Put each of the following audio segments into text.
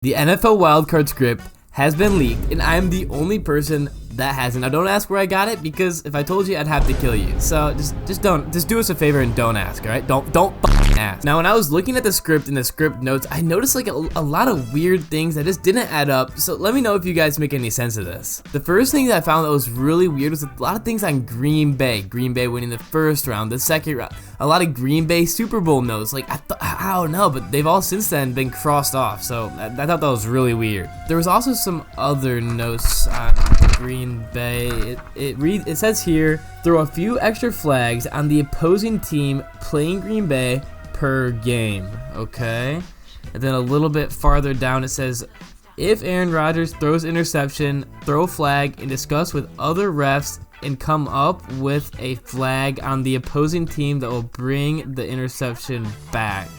The NFL wildcard script has been leaked, and I'm the only person that hasn't. Now, don't ask where I got it, because if I told you, I'd have to kill you. So just do us a favor and don't ask, all right? Don't fucking ask. Now, when I was looking at the script and the script notes, I noticed like a lot of weird things that just didn't add up. So let me know if you guys make any sense of this. The first thing that I found that was really weird was a lot of things on Green Bay. Green Bay winning the first round, the second round. A lot of Green Bay Super Bowl notes. Like, I don't know, but they've all since then been crossed off. So I thought that was really weird. There was also some other notes on Green Bay. It says here, throw a few extra flags on the opposing team playing Green Bay per game. Okay. And then a little bit farther down it says, if Aaron Rodgers throws interception, throw a flag and discuss with other refs and come up with a flag on the opposing team that will bring the interception back.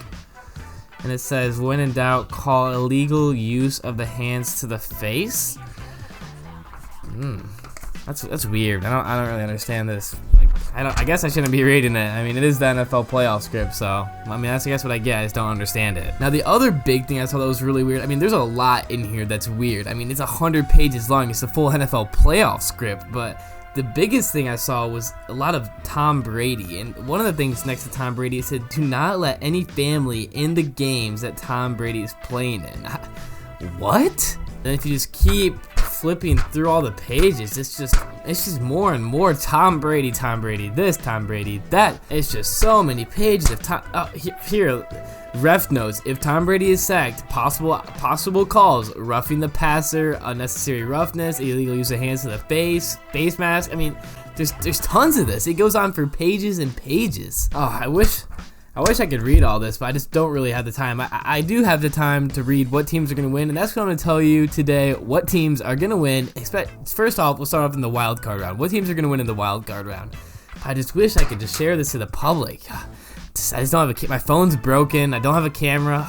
And it says, when in doubt, call illegal use of the hands to the face. That's weird. I don't really understand this. Like, I guess I shouldn't be reading it. I mean, it is the NFL playoff script, so I mean that's I guess what I get. I just don't understand it. Now the other big thing I saw that was really weird. I mean, there's a lot in here that's weird. I mean, it's 100 pages long. It's the full NFL playoff script, but the biggest thing I saw was a lot of Tom Brady, and one of the things next to Tom Brady, it said, do not let any family in the games that Tom Brady is playing in. What? And if you just keep flipping through all the pages, it's just more and more Tom Brady, this, Tom Brady, that. It's just so many pages of Tom. Here, ref notes, if Tom Brady is sacked, possible calls, roughing the passer, unnecessary roughness, illegal use of hands to the face mask. I mean, there's tons of this. It goes on for pages and pages. Oh, I wish I could read all this, but I just don't really have the time. I do have the time to read what teams are going to win, and that's what I'm going to tell you today, what teams are going to win. First off, we'll start off in the wild card round. What teams are going to win in the wild card round? I just wish I could just share this to the public. I just don't have my phone's broken. I don't have a camera.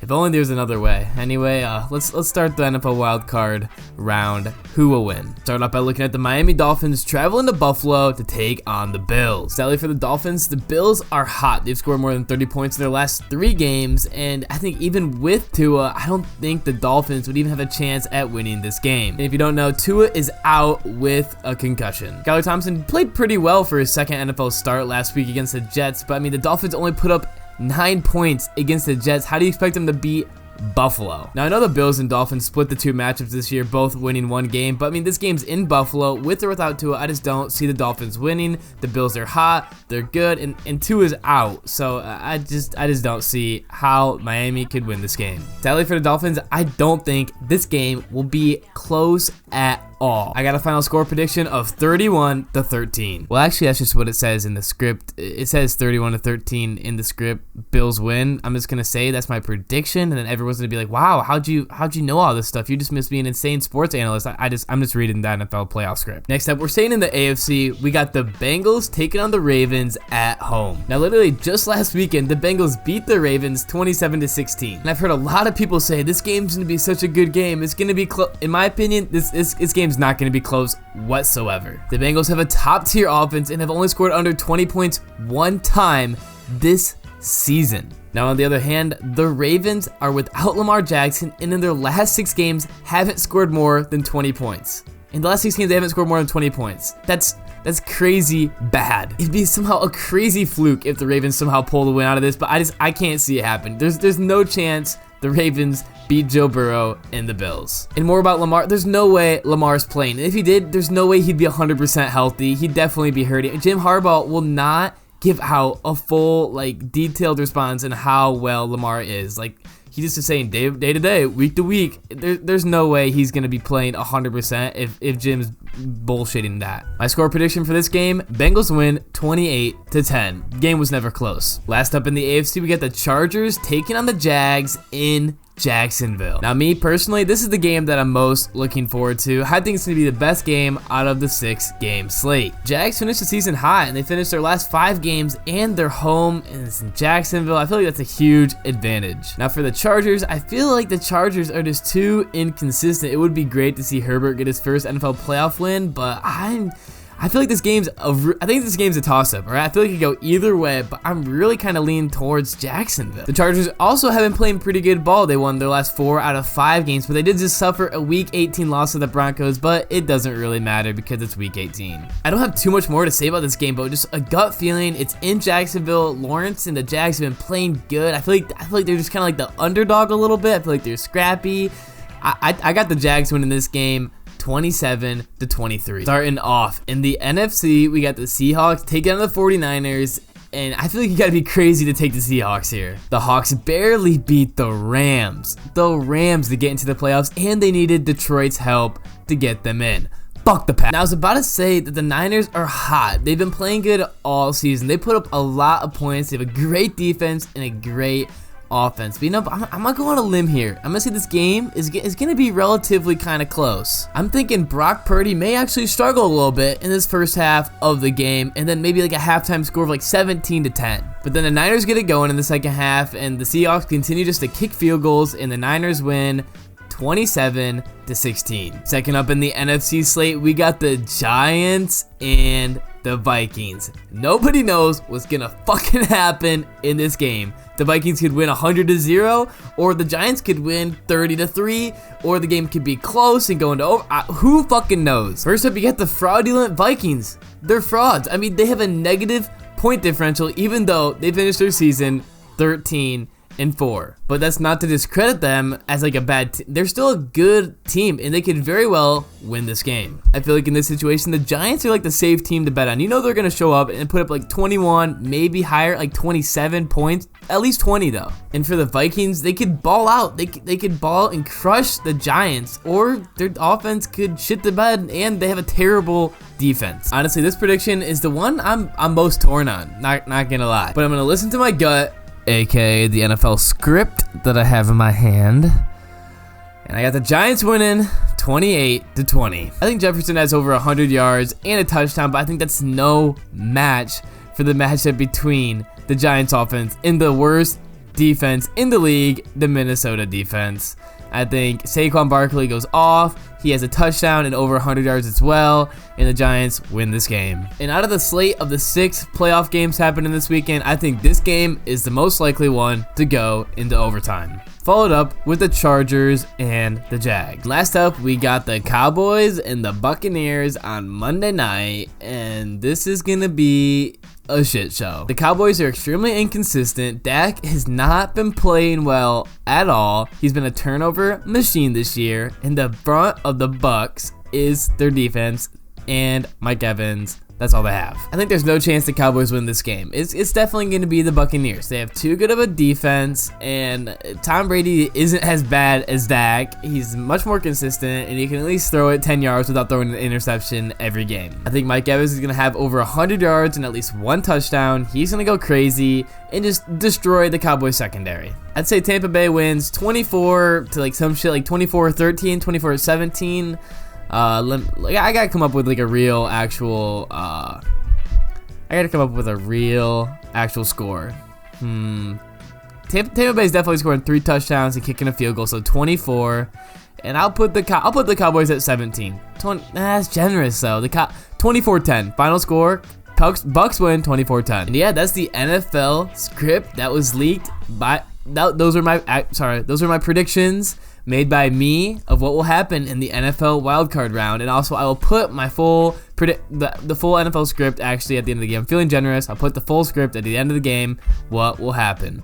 If only there's another way. Anyway, let's start the NFL wildcard round. Who will win? Start off by looking at the Miami Dolphins traveling to Buffalo to take on the Bills. Sadly for the Dolphins, the Bills are hot. They've scored more than 30 points in their last 3 games, and I think even with Tua, I don't think the Dolphins would even have a chance at winning this game. And if you don't know, Tua is out with a concussion. Skylar Thompson played pretty well for his second NFL start last week against the Jets, but I mean, the Dolphins only put up 9 points against the Jets. How do you expect them to beat Buffalo? Now, I know the Bills and Dolphins split the 2 matchups this year, both winning 1 game, but I mean, this game's in Buffalo. With or without Tua, I just don't see the Dolphins winning. The Bills are hot, they're good, and Tua's out, so I just don't see how Miami could win this game. Sadly for the Dolphins, I don't think this game will be close at all. I got a final score prediction of 31-13. Well, actually, that's just what it says in the script. It says 31-13 in the script. Bills win. I'm just gonna say that's my prediction, and then everyone's gonna be like, "Wow, how'd you know all this stuff? You just must be an insane sports analyst." I'm just reading the NFL playoff script. Next up, we're staying in the AFC. We got the Bengals taking on the Ravens at home. Now, literally just last weekend, the Bengals beat the Ravens 27-16, and I've heard a lot of people say this game's gonna be such a good game. It's gonna be close. In my opinion, this game's not going to be close whatsoever. The Bengals have a top tier offense and have only scored under 20 points 1 time this season. Now, on the other hand, the Ravens are without Lamar Jackson, and in their last 6 games haven't scored more than 20 points. In the last 6 games, they haven't scored more than 20 points. That's crazy bad. It'd be somehow a crazy fluke if the Ravens somehow pull the win out of this, but I can't see it happen. There's no chance the Ravens beat Joe Burrow and the Bills. And more about Lamar, there's no way Lamar's playing. And if he did, there's no way he'd be 100% healthy. He'd definitely be hurting. Jim Harbaugh will not give out a full, detailed response on how well Lamar is. He's just saying day to day, week to week. There's no way he's going to be playing 100% if Jim's bullshitting that. My score prediction for this game, Bengals win 28-10. Game was never close. Last up in the AFC, we got the Chargers taking on the Jags in Jacksonville. Now, me personally, this is the game that I'm most looking forward to. I think it's going to be the best game out of the 6-game slate. Jags finished the season hot, and they finished their last 5 games, and they're home, and it's in Jacksonville. I feel like that's a huge advantage. Now, for the Chargers, I feel like the Chargers are just too inconsistent. It would be great to see Herbert get his first NFL playoff win, but I I feel like this game's a toss-up, right? I feel like it could go either way, but I'm really kind of leaning towards Jacksonville. The Chargers also have been playing pretty good ball. They won their last 4 out of 5 games, but they did just suffer a Week 18 loss to the Broncos, but it doesn't really matter because it's Week 18. I don't have too much more to say about this game, but just a gut feeling. It's in Jacksonville. Lawrence and the Jags have been playing good. I feel like they're just kind of like the underdog a little bit. I feel like they're scrappy. I got the Jags winning this game 27-23. Starting off in the NFC, we got the Seahawks taking on the 49ers. And I feel like you gotta be crazy to take the Seahawks here. The Hawks barely beat the Rams. To get into the playoffs, and they needed Detroit's help to get them in. Fuck the Pats. Now, I was about to say that the Niners are hot. They've been playing good all season. They put up a lot of points. They have a great defense and a great offense. But you know, I'm gonna go on a limb here. I'm gonna say this game is gonna be relatively kind of close. I'm thinking Brock Purdy may actually struggle a little bit in this first half of the game, and then maybe like a halftime score of like 17-10. But then the Niners get it going in the second half, and the Seahawks continue just to kick field goals, and the Niners win 27-16. Second up in the NFC slate, we got the Giants and the Vikings. Nobody knows what's gonna fucking happen in this game. The Vikings could win 100-0, or the Giants could win 30-3, or the game could be close and go into over. Who fucking knows? First up, you got the fraudulent Vikings. They're frauds. I mean, they have a negative point differential, even though they finished their season 13-4. But that's not to discredit them as like a bad team. They're still a good team, and they could very well win this game. I feel like in this situation, the Giants are like the safe team to bet on. You know they're going to show up and put up like 21, maybe higher, like 27 points. At least 20 though. And for the Vikings, they could ball out. They could ball and crush the Giants, or their offense could shit the bed, and they have a terrible defense. Honestly, this prediction is the one I'm most torn on. Not gonna lie, but I'm gonna listen to my gut, aka the NFL script that I have in my hand. And I got the Giants winning 28-20. I think Jefferson has over 100 yards and a touchdown, but I think that's no match for the matchup between the Giants offense and the worst defense in the league, the Minnesota defense. I think Saquon Barkley goes off. He has a touchdown and over 100 yards as well, and the Giants win this game. And out of the slate of the 6 playoff games happening this weekend, I think this game is the most likely one to go into overtime. Followed up with the Chargers and the Jags. Last up, we got the Cowboys and the Buccaneers on Monday night, and this is gonna be a shit show. The Cowboys are extremely inconsistent. Dak has not been playing well at all. He's been a turnover machine this year, and the front of the Bucs is their defense and Mike Evans. That's all they have. I think there's no chance the Cowboys win this game. It's definitely going to be the Buccaneers. They have too good of a defense, and Tom Brady isn't as bad as Dak. He's much more consistent, and he can at least throw it 10 yards without throwing an interception every game. I think Mike Evans is going to have over 100 yards and at least 1 touchdown. He's going to go crazy and just destroy the Cowboys secondary. I'd say Tampa Bay wins 24 to like some shit like 24-13, 24-17. I gotta come up with like a real actual score. Tampa Bay is definitely scoring 3 touchdowns and kicking a field goal, so 24. And I'll put the Cowboys at 17. That's generous though. 24-10 final score. Bucks win 24-10. And yeah, that's the NFL script that was leaked by. Those are my predictions made by me of what will happen in the NFL wildcard round. And also, I will put my full the full NFL script actually at the end of the game. I'm feeling generous. I'll put the full script at the end of the game. What will happen?